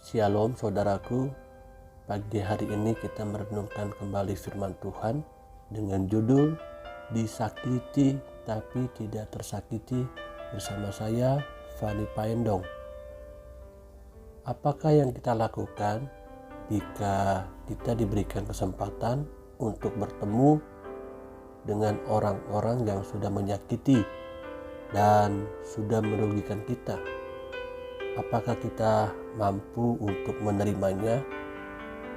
Shalom saudaraku, pagi hari ini kita merenungkan kembali firman Tuhan dengan judul Disakiti tapi tidak tersakiti bersama saya, Fani Paendong. Apakah yang kita lakukan jika kita diberikan kesempatan untuk bertemu dengan orang-orang yang sudah menyakiti dan sudah merugikan kita? Apakah kita mampu untuk menerimanya,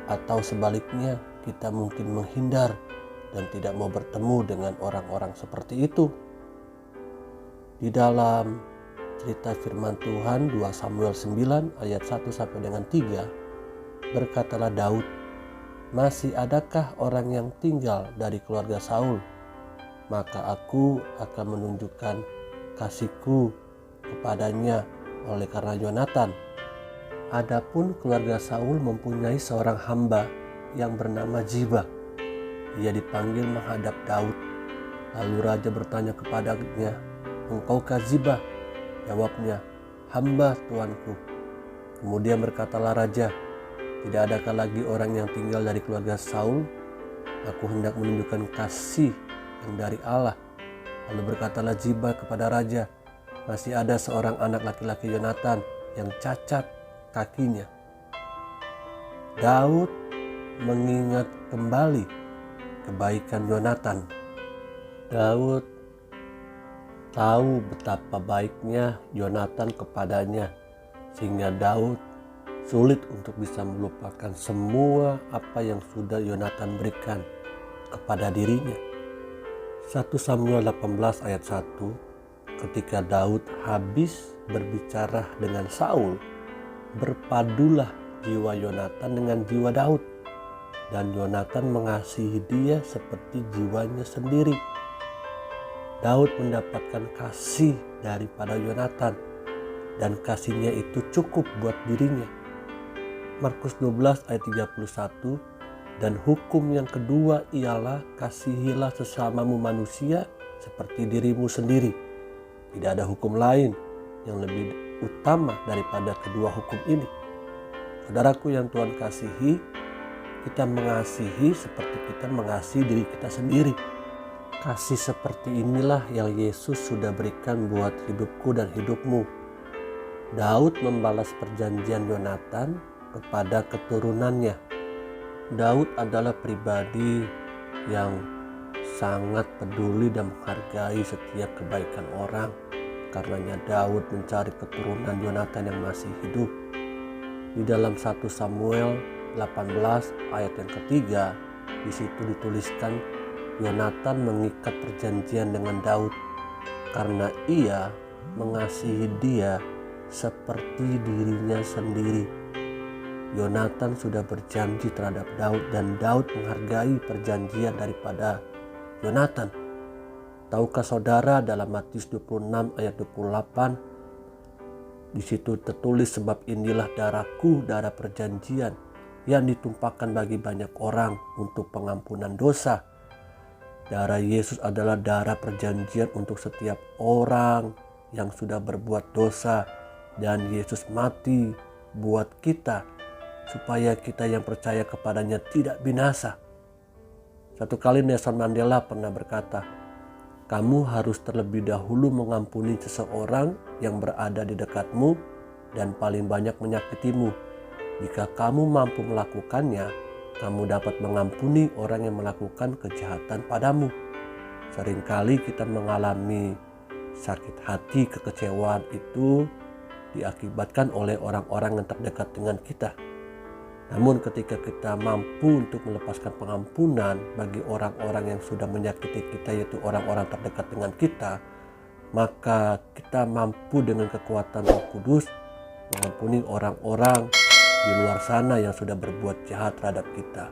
atau sebaliknya kita mungkin menghindar dan tidak mau bertemu dengan orang-orang seperti itu? Di dalam cerita firman Tuhan 2 Samuel 9 ayat 1 sampai dengan 3, berkatalah Daud, "Masih adakah orang yang tinggal dari keluarga Saul? Maka aku akan menunjukkan kasihku kepadanya oleh karena Yonatan." Adapun keluarga Saul mempunyai seorang hamba yang bernama Ziba. Ia dipanggil menghadap Daud. Lalu raja bertanya kepadanya, "Engkaukah Ziba?" Jawabnya, "Hamba tuanku." Kemudian berkatalah raja, "Tidak adakah lagi orang yang tinggal dari keluarga Saul? Aku hendak menunjukkan kasih yang dari Allah." Lalu berkatalah Ziba kepada raja, "Masih ada seorang anak laki-laki Yonatan yang cacat kakinya." Daud mengingat kembali kebaikan Yonatan. Daud tahu betapa baiknya Yonatan kepadanya, sehingga Daud sulit untuk bisa melupakan semua apa yang sudah Yonatan berikan kepada dirinya. 1 Samuel 18 ayat 1, ketika Daud habis berbicara dengan Saul, berpadulah jiwa Yonatan dengan jiwa Daud, dan Yonatan mengasihi dia seperti jiwanya sendiri. Daud mendapatkan kasih daripada Yonatan, dan kasihnya itu cukup buat dirinya. Markus 12 ayat 31, "Dan hukum yang kedua ialah kasihilah sesamamu manusia seperti dirimu sendiri. Tidak ada hukum lain yang lebih utama daripada kedua hukum ini." Saudaraku yang Tuhan kasihi, kita mengasihi seperti kita mengasihi diri kita sendiri. Kasih seperti inilah yang Yesus sudah berikan buat hidupku dan hidupmu. Daud membalas perjanjian Yonatan kepada keturunannya. Daud adalah pribadi yang sangat peduli dan menghargai setiap kebaikan orang. Karenanya Daud mencari keturunan Yonatan yang masih hidup. Di dalam 1 Samuel 18 ayat yang ketiga, di situ dituliskan Yonatan mengikat perjanjian dengan Daud karena ia mengasihi dia seperti dirinya sendiri. Yonatan sudah berjanji terhadap Daud, dan Daud menghargai perjanjian daripada Yonatan. Tahukah saudara, dalam Matius 26 ayat 28, di situ tertulis, "Sebab inilah darahku, darah perjanjian yang ditumpahkan bagi banyak orang untuk pengampunan dosa." Darah Yesus adalah darah perjanjian untuk setiap orang yang sudah berbuat dosa, dan Yesus mati buat kita supaya kita yang percaya kepadanya tidak binasa. Satu kali Nelson Mandela pernah berkata, "Kamu harus terlebih dahulu mengampuni seseorang yang berada di dekatmu dan paling banyak menyakitimu. Jika kamu mampu melakukannya, kamu dapat mengampuni orang yang melakukan kejahatan padamu." Seringkali kita mengalami sakit hati, kekecewaan itu diakibatkan oleh orang-orang yang terdekat dengan kita. Namun ketika kita mampu untuk melepaskan pengampunan bagi orang-orang yang sudah menyakiti kita, yaitu orang-orang terdekat dengan kita, maka kita mampu dengan kekuatan Roh Kudus mengampuni orang-orang di luar sana yang sudah berbuat jahat terhadap kita.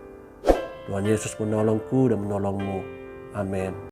Tuhan Yesus menolongku dan menolongmu. Amin.